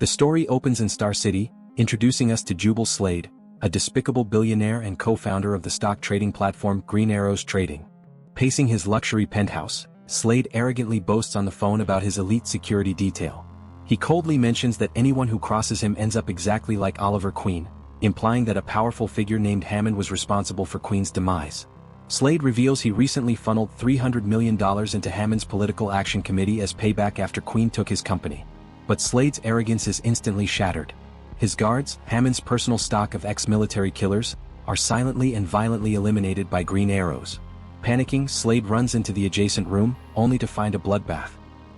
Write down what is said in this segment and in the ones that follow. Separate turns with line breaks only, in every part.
The story opens in Star City, introducing us to Jubal Slade, a despicable billionaire and co-founder of the stock trading platform Green Arrows Trading. Pacing his luxury penthouse, Slade arrogantly boasts on the phone about his elite security detail. He coldly mentions that anyone who crosses him ends up exactly like Oliver Queen, implying that a powerful figure named Hammond was responsible for Queen's demise. Slade reveals he recently funneled $300 million into Hammond's political action committee as payback after Queen took his company. But Slade's arrogance is instantly shattered. His guards, Hammond's personal stock of ex-military killers, are silently and violently eliminated by Green Arrows. Panicking, Slade runs into the adjacent room, only to find a bloodbath.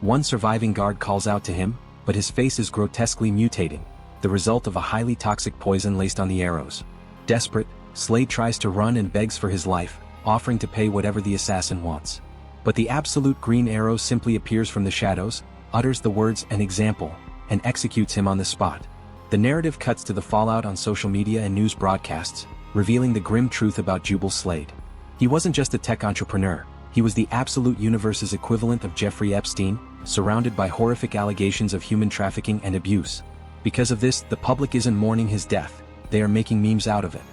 One surviving guard calls out to him, but his face is grotesquely mutating, the result of a highly toxic poison laced on the arrows. Desperate, Slade tries to run and begs for his life, offering to pay whatever the assassin wants. But the absolute Green Arrow simply appears from the shadows, utters the words "an example," and executes him on the spot. The narrative cuts to the fallout on social media and news broadcasts, revealing the grim truth about Jubal Slade. He wasn't just a tech entrepreneur, he was the absolute universe's equivalent of Jeffrey Epstein, surrounded by horrific allegations of human trafficking and abuse. Because of this, the public isn't mourning his death, they are making memes out of it.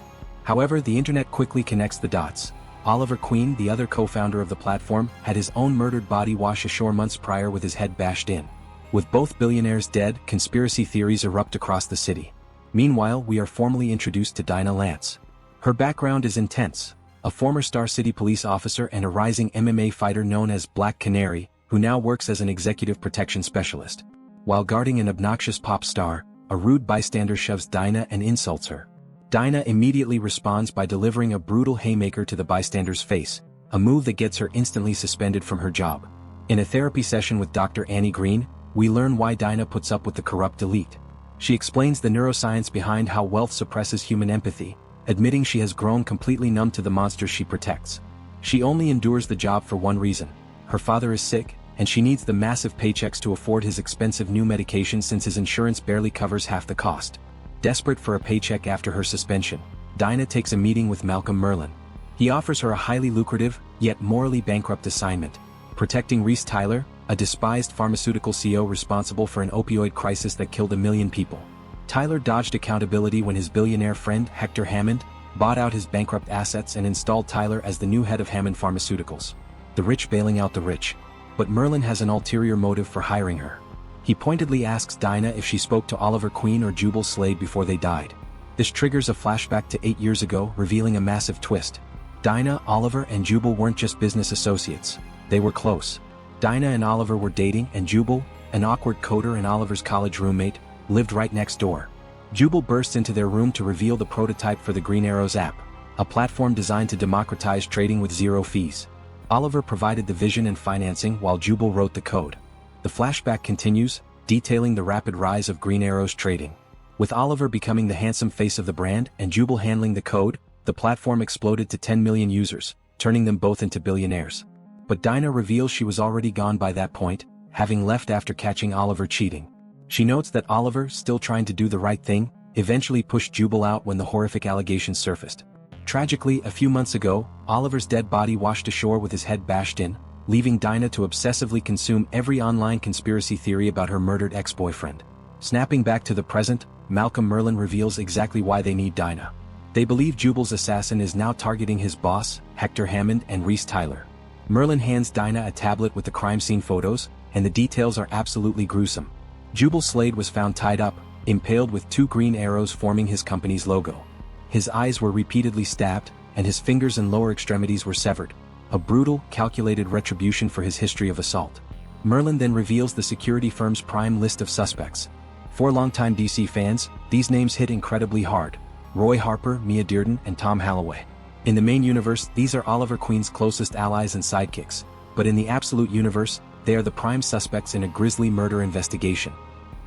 However, the internet quickly connects the dots. Oliver Queen, the other co-founder of the platform, had his own murdered body washed ashore months prior with his head bashed in. With both billionaires dead, conspiracy theories erupt across the city. Meanwhile, we are formally introduced to Dinah Lance. Her background is intense. A former Star City police officer and a rising MMA fighter known as Black Canary, who now works as an executive protection specialist. While guarding an obnoxious pop star, a rude bystander shoves Dinah and insults her. Dinah immediately responds by delivering a brutal haymaker to the bystander's face, a move that gets her instantly suspended from her job. In a therapy session with Dr. Annie Green, we learn why Dinah puts up with the corrupt elite. She explains the neuroscience behind how wealth suppresses human empathy, admitting she has grown completely numb to the monsters she protects. She only endures the job for one reason: her father is sick, and she needs the massive paychecks to afford his expensive new medication since his insurance barely covers half the cost. Desperate for a paycheck after her suspension, Dinah takes a meeting with Malcolm Merlyn. He offers her a highly lucrative, yet morally bankrupt assignment: protecting Reese Tyler, a despised pharmaceutical CEO responsible for an opioid crisis that killed 1 million people. Tyler dodged accountability when his billionaire friend Hector Hammond bought out his bankrupt assets and installed Tyler as the new head of Hammond Pharmaceuticals. The rich bailing out the rich. But Merlyn has an ulterior motive for hiring her. He pointedly asks Dinah if she spoke to Oliver Queen or Jubal Slade before they died. This triggers a flashback to 8 years ago, revealing a massive twist. Dinah, Oliver, and Jubal weren't just business associates. They were close. Dinah and Oliver were dating, and Jubal, an awkward coder and Oliver's college roommate, lived right next door. Jubal bursts into their room to reveal the prototype for the Green Arrows app, a platform designed to democratize trading with zero fees. Oliver provided the vision and financing while Jubal wrote the code. The flashback continues, detailing the rapid rise of Green Arrows Trading. With Oliver becoming the handsome face of the brand and Jubal handling the code, the platform exploded to 10 million users, turning them both into billionaires. But Dinah reveals she was already gone by that point, having left after catching Oliver cheating. She notes that Oliver, still trying to do the right thing, eventually pushed Jubal out when the horrific allegations surfaced. Tragically, a few months ago, Oliver's dead body washed ashore with his head bashed in, leaving Dinah to obsessively consume every online conspiracy theory about her murdered ex-boyfriend. Snapping back to the present, Malcolm Merlyn reveals exactly why they need Dinah. They believe Jubal's assassin is now targeting his boss, Hector Hammond, and Reese Tyler. Merlyn hands Dinah a tablet with the crime scene photos, and the details are absolutely gruesome. Jubal Slade was found tied up, impaled with 2 green arrows forming his company's logo. His eyes were repeatedly stabbed, and his fingers and lower extremities were severed. A brutal, calculated retribution for his history of assault. Merlyn then reveals the security firm's prime list of suspects. For longtime DC fans, these names hit incredibly hard: Roy Harper, Mia Dearden, and Tom Halloway. In the main universe, these are Oliver Queen's closest allies and sidekicks, but in the absolute universe, they are the prime suspects in a grisly murder investigation.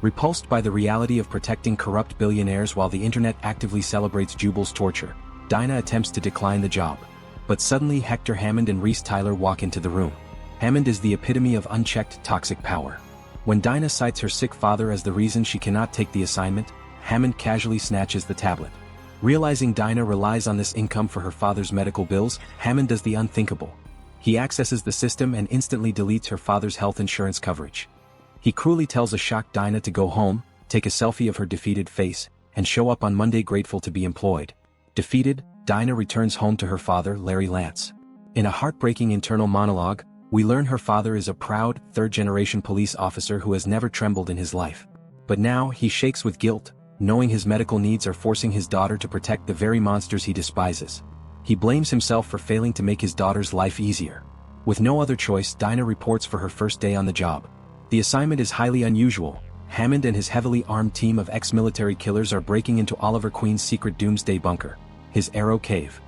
Repulsed by the reality of protecting corrupt billionaires while the internet actively celebrates Jubal's torture, Dinah attempts to decline the job. But suddenly Hector Hammond and Reese Tyler walk into the room. Hammond is the epitome of unchecked toxic power. When Dinah cites her sick father as the reason she cannot take the assignment, Hammond casually snatches the tablet. Realizing Dinah relies on this income for her father's medical bills, Hammond does the unthinkable. He accesses the system and instantly deletes her father's health insurance coverage. He cruelly tells a shocked Dinah to go home, take a selfie of her defeated face, and show up on Monday grateful to be employed. Defeated, Dinah returns home to her father, Larry Lance. In a heartbreaking internal monologue, we learn her father is a proud, third-generation police officer who has never trembled in his life. But now, he shakes with guilt, knowing his medical needs are forcing his daughter to protect the very monsters he despises. He blames himself for failing to make his daughter's life easier. With no other choice, Dinah reports for her first day on the job. The assignment is highly unusual. Hammond and his heavily armed team of ex-military killers are breaking into Oliver Queen's secret doomsday bunker, his Arrow Cave.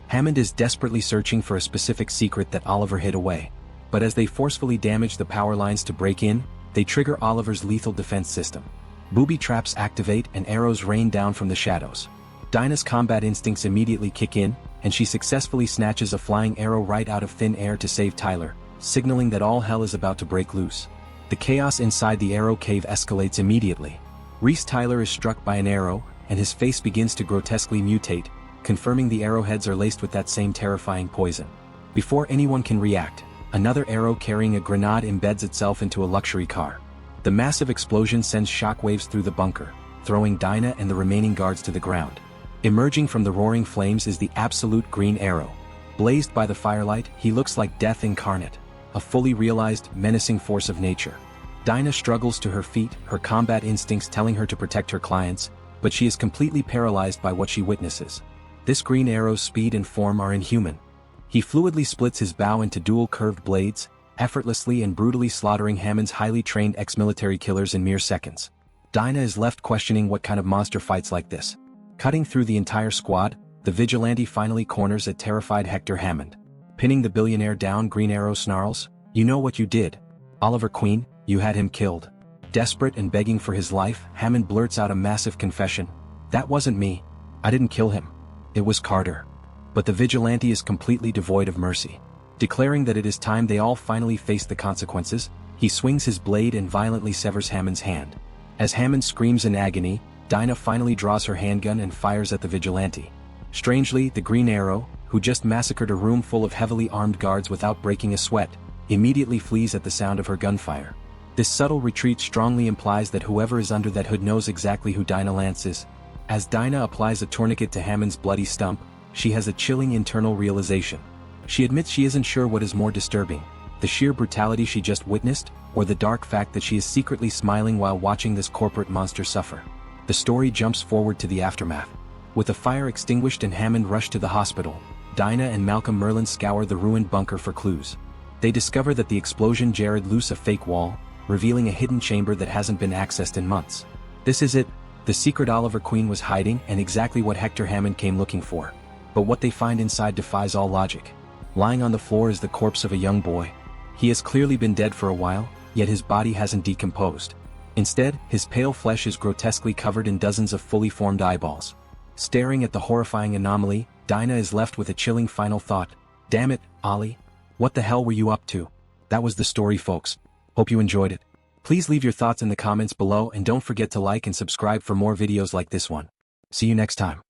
Hammond is desperately searching for a specific secret that Oliver hid away. But as they forcefully damage the power lines to break in, they trigger Oliver's lethal defense system. Booby traps activate and arrows rain down from the shadows. Dinah's combat instincts immediately kick in, and she successfully snatches a flying arrow right out of thin air to save Tyler, signaling that all hell is about to break loose. The chaos inside the Arrow Cave escalates immediately. Reese Tyler is struck by an arrow, and his face begins to grotesquely mutate, confirming the arrowheads are laced with that same terrifying poison. Before anyone can react, another arrow carrying a grenade embeds itself into a luxury car. The massive explosion sends shockwaves through the bunker, throwing Dinah and the remaining guards to the ground. Emerging from the roaring flames is the absolute Green Arrow. Blazed by the firelight, he looks like death incarnate, a fully realized, menacing force of nature. Dinah struggles to her feet, her combat instincts telling her to protect her clients, but she is completely paralyzed by what she witnesses. This Green Arrow's speed and form are inhuman. He fluidly splits his bow into dual curved blades, effortlessly and brutally slaughtering Hammond's highly trained ex-military killers in mere seconds. Dinah is left questioning what kind of monster fights like this. Cutting through the entire squad, the vigilante finally corners a terrified Hector Hammond. Pinning the billionaire down, Green Arrow snarls, "You know what you did. Oliver Queen, you had him killed." Desperate and begging for his life, Hammond blurts out a massive confession. "That wasn't me. I didn't kill him. It was Carter." But the vigilante is completely devoid of mercy. Declaring that it is time they all finally face the consequences, he swings his blade and violently severs Hammond's hand. As Hammond screams in agony, Dinah finally draws her handgun and fires at the vigilante. Strangely, the Green Arrow, who just massacred a room full of heavily armed guards without breaking a sweat, immediately flees at the sound of her gunfire. This subtle retreat strongly implies that whoever is under that hood knows exactly who Dinah Lance is. As Dinah applies a tourniquet to Hammond's bloody stump, she has a chilling internal realization. She admits she isn't sure what is more disturbing, the sheer brutality she just witnessed, or the dark fact that she is secretly smiling while watching this corporate monster suffer. The story jumps forward to the aftermath. With the fire extinguished and Hammond rushed to the hospital, Dinah and Malcolm Merlin scour the ruined bunker for clues. They discover that the explosion jarred loose a fake wall, revealing a hidden chamber that hasn't been accessed in months. This is it, the secret Oliver Queen was hiding and exactly what Hector Hammond came looking for. But what they find inside defies all logic. Lying on the floor is the corpse of a young boy. He has clearly been dead for a while, yet his body hasn't decomposed. Instead, his pale flesh is grotesquely covered in dozens of fully formed eyeballs. Staring at the horrifying anomaly, Dinah is left with a chilling final thought. "Damn it, Ollie. What the hell were you up to?" That was the story, folks. Hope you enjoyed it. Please leave your thoughts in the comments below and don't forget to like and subscribe for more videos like this one. See you next time.